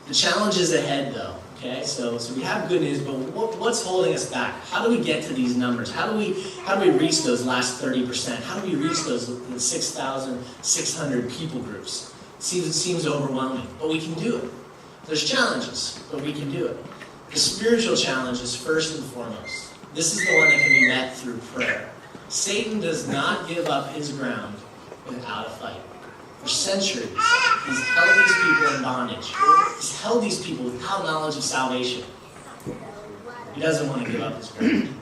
The challenge is ahead, though. Okay, so we have good news, but what's holding us back? How do we get to these numbers? How do we reach those last 30%? How do we reach those 6,600 people groups? It seems overwhelming, but we can do it. There's challenges, but we can do it. The spiritual challenge is first and foremost. This is the one that can be met through prayer. Satan does not give up his ground without a fight. For centuries, he's held these people in bondage. He's held these people without knowledge of salvation. He doesn't want to give up his ground.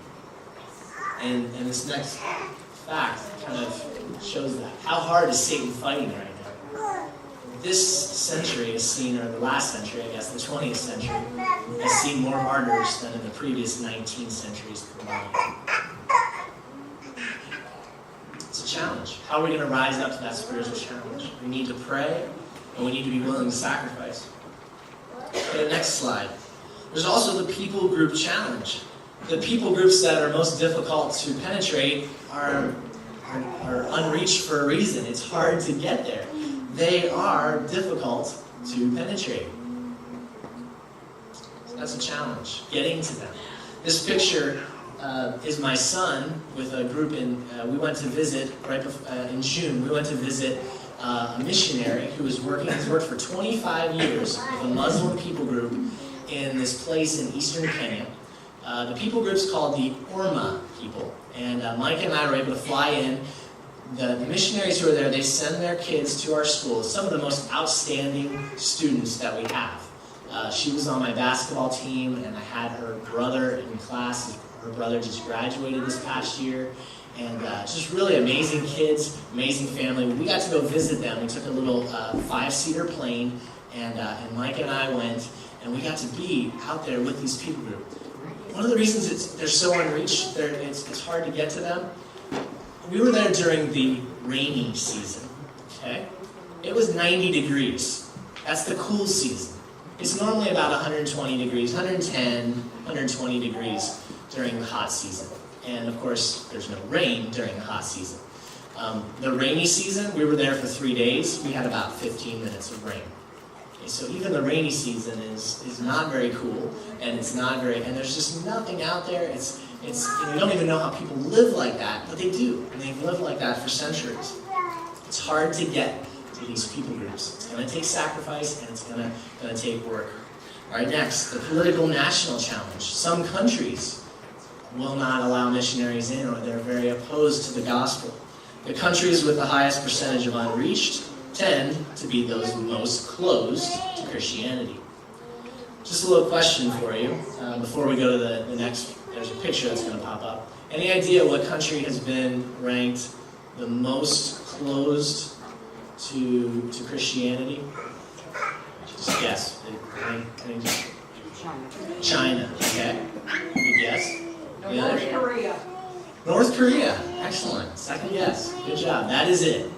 And this next fact kind of shows that. How hard is Satan fighting right now? This century has seen, or the last century, I guess, the 20th century, has seen more martyrs than in the previous 19 centuries combined. It's a challenge. How are we going to rise up to that spiritual challenge? We need to pray, and we need to be willing to sacrifice. Okay, the next slide. There's also the people group challenge. The people groups that are most difficult to penetrate are unreached for a reason. It's hard to get there. They are difficult to penetrate. That's a challenge, getting to them. This picture is my son with a group we went to visit in June. We went to visit a missionary who has worked for 25 years with a Muslim people group in this place in eastern Kenya. The people group's called the Burma People, and Mike and I were able to fly in. The missionaries who are there, they send their kids to our school. Some of the most outstanding students that we have. She was on my basketball team, and I had her brother in class. Her brother just graduated this past year. And just really amazing kids, amazing family. We got to go visit them. We took a little 5-seater plane, and Mike and I went, and we got to be out there with these people group. One of the reasons they're so unreached, it's hard to get to them. We were there during the rainy season, okay? It was 90 degrees. That's the cool season. It's normally about 120 degrees, 110, 120 degrees during the hot season. And of course, there's no rain during the hot season. The rainy season, we were there for 3 days. We had about 15 minutes of rain. Okay, so even the rainy season is not very cool, and and there's just nothing out there. You don't even know how people live like that, but they do, and they've lived like that for centuries. It's hard to get to these people groups. It's going to take sacrifice, and it's going to take work. All right, next, the political national challenge. Some countries will not allow missionaries in, or they're very opposed to the gospel. The countries with the highest percentage of unreached tend to be those most closed to Christianity. Just a little question for you before we go to the next. There's a picture that's going to pop up. Any idea what country has been ranked the most closed to Christianity? Just guess. China. Okay. Good guess. North Korea. North Korea. Excellent. Second guess. Good job. That is it.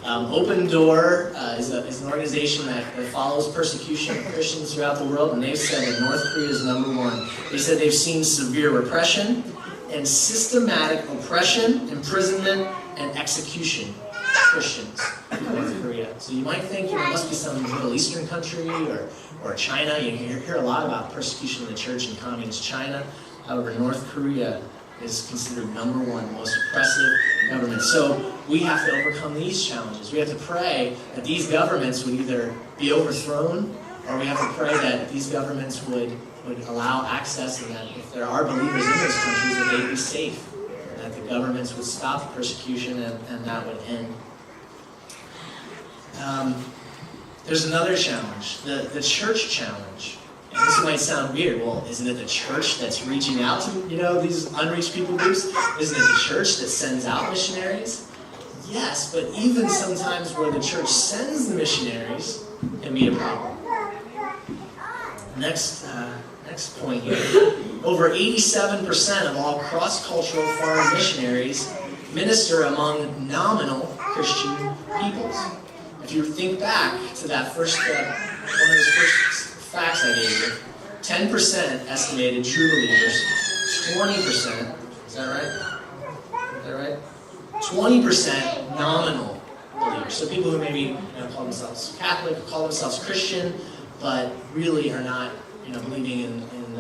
Open Door is an organization that follows persecution of Christians throughout the world, and they've said that North Korea is #1. They said they've seen severe repression and systematic oppression, imprisonment, and execution of Christians in North Korea. So you might think there must be some Middle Eastern country or China. You hear a lot about persecution of the church in communist China. However, North Korea is considered #1 most oppressive government. So we have to overcome these challenges. We have to pray that these governments would either be overthrown, or we have to pray that these governments would allow access, and that if there are believers in those countries, that they'd be safe, and that the governments would stop the persecution, and that would end. There's another challenge, the church challenge. And this might sound weird. Well, isn't it the church that's reaching out to, these unreached people groups? Isn't it the church that sends out missionaries? Yes, but even sometimes where the church sends the missionaries can be a problem. Next point here. Over 87% of all cross-cultural foreign missionaries minister among nominal Christian peoples. If you think back to that first, one of those first facts I gave you, 10% estimated true believers, 20%, is that right? 20% nominal believers. So people who maybe call themselves Catholic, call themselves Christian, but really are not, believing in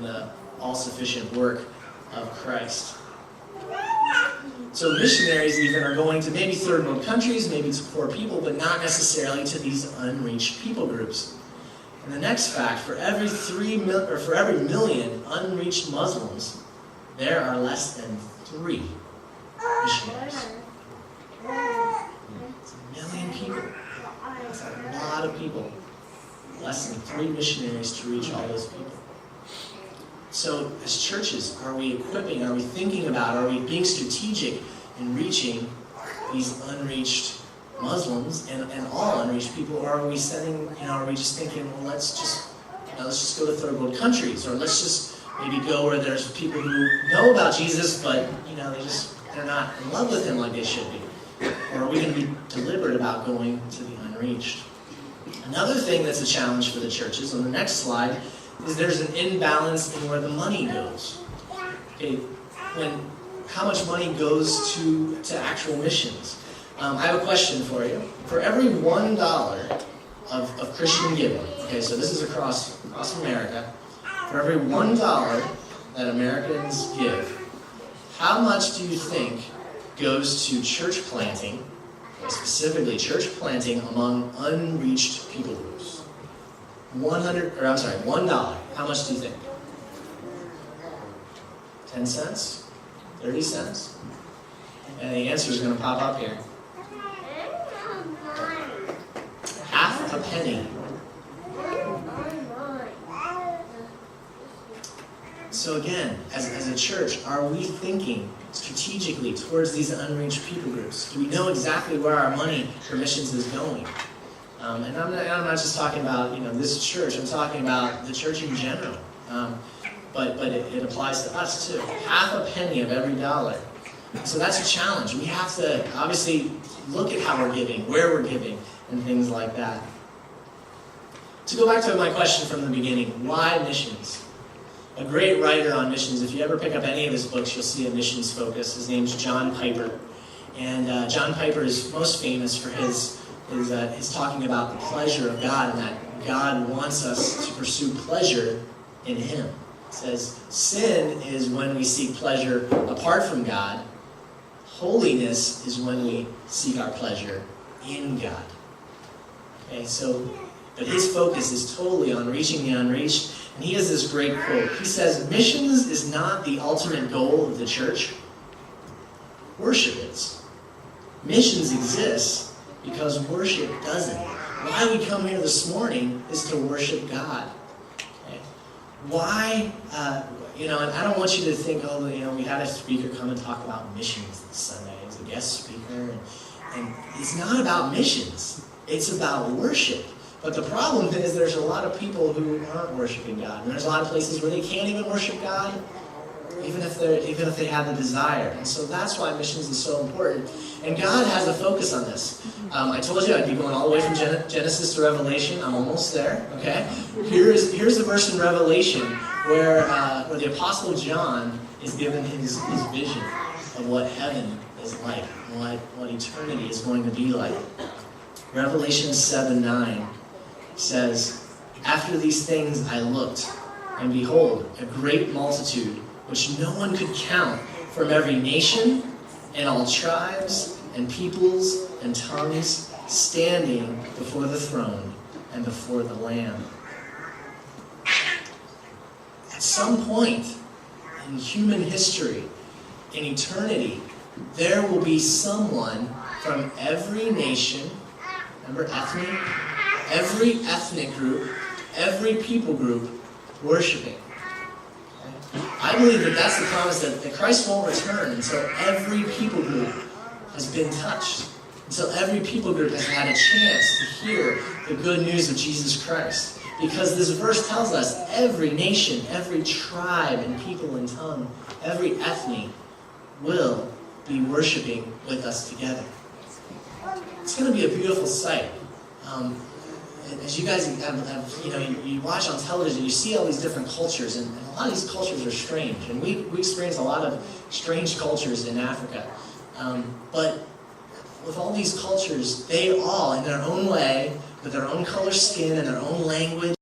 the all-sufficient work of Christ. So missionaries even are going to maybe third world countries, maybe to poor people, but not necessarily to these unreached people groups. And the next fact, for every million unreached Muslims, there are less than 3 missionaries. It's a million people. That's a lot of people. Less than 3 missionaries to reach all those people. So as churches, are we equipping, are we thinking about, are we being strategic in reaching these unreached Muslims and all unreached people, or are we are we just thinking, well, let's just go to third world countries, or let's just maybe go where there's people who know about Jesus, but they're not in love with him like they should be? Or are we going to be deliberate about going to the unreached? Another thing that's a challenge for the churches, on the next slide, is there's an imbalance in where the money goes. Okay, how much money goes to actual missions? I have a question for you. For every $1 of Christian giving, okay, so this is across America, for every $1 that Americans give, how much do you think goes to church planting, specifically church planting among unreached people groups? $1. How much do you think? 10 cents? 30 cents? And the answer is going to pop up here. Half a penny. So again, as a church, are we thinking strategically towards these unreached people groups? Do we know exactly where our money for missions is going? And I'm not just talking about this church. I'm talking about the church in general. But it applies to us too. Half a penny of every dollar. So that's a challenge. We have to obviously look at how we're giving, where we're giving, and things like that. To go back to my question from the beginning, why missions? A great writer on missions, if you ever pick up any of his books, you'll see a missions focus. His name's John Piper. And John Piper is most famous for his talking about the pleasure of God, and that God wants us to pursue pleasure in him. It says, sin is when we seek pleasure apart from God. Holiness is when we seek our pleasure in God. Okay, but his focus is totally on reaching the unreached. And he has this great quote. He says, missions is not the ultimate goal of the church. Worship is. Missions exists because worship doesn't. Why we come here this morning is to worship God. Okay? Why, and I don't want you to think, we had a speaker come and talk about missions this Sunday. He was a guest speaker. And it's not about missions. It's about worship. But the problem is there's a lot of people who aren't worshiping God. And there's a lot of places where they can't even worship God, even if they have the desire. And so that's why missions is so important. And God has a focus on this. I told you I'd be going all the way from Genesis to Revelation. I'm almost there. Okay? Here's a verse in Revelation where the Apostle John is given his vision of what heaven is like, what eternity is going to be like. Revelation 7:9 says, after these things I looked, and behold, a great multitude, which no one could count, from every nation, and all tribes, and peoples, and tongues, standing before the throne, and before the Lamb. At some point in human history, in eternity, there will be someone from every nation, remember ethnic? Every ethnic group, every people group worshiping. Okay? I believe that that's the promise that Christ won't return until every people group has been touched. Until every people group has had a chance to hear the good news of Jesus Christ. Because this verse tells us every nation, every tribe and people and tongue, every ethnic will be worshiping with us together. It's going to be a beautiful sight. As you guys have you watch on television, you see all these different cultures, and a lot of these cultures are strange. And we experience a lot of strange cultures in Africa. But with all these cultures, they all, in their own way, with their own color skin and their own language.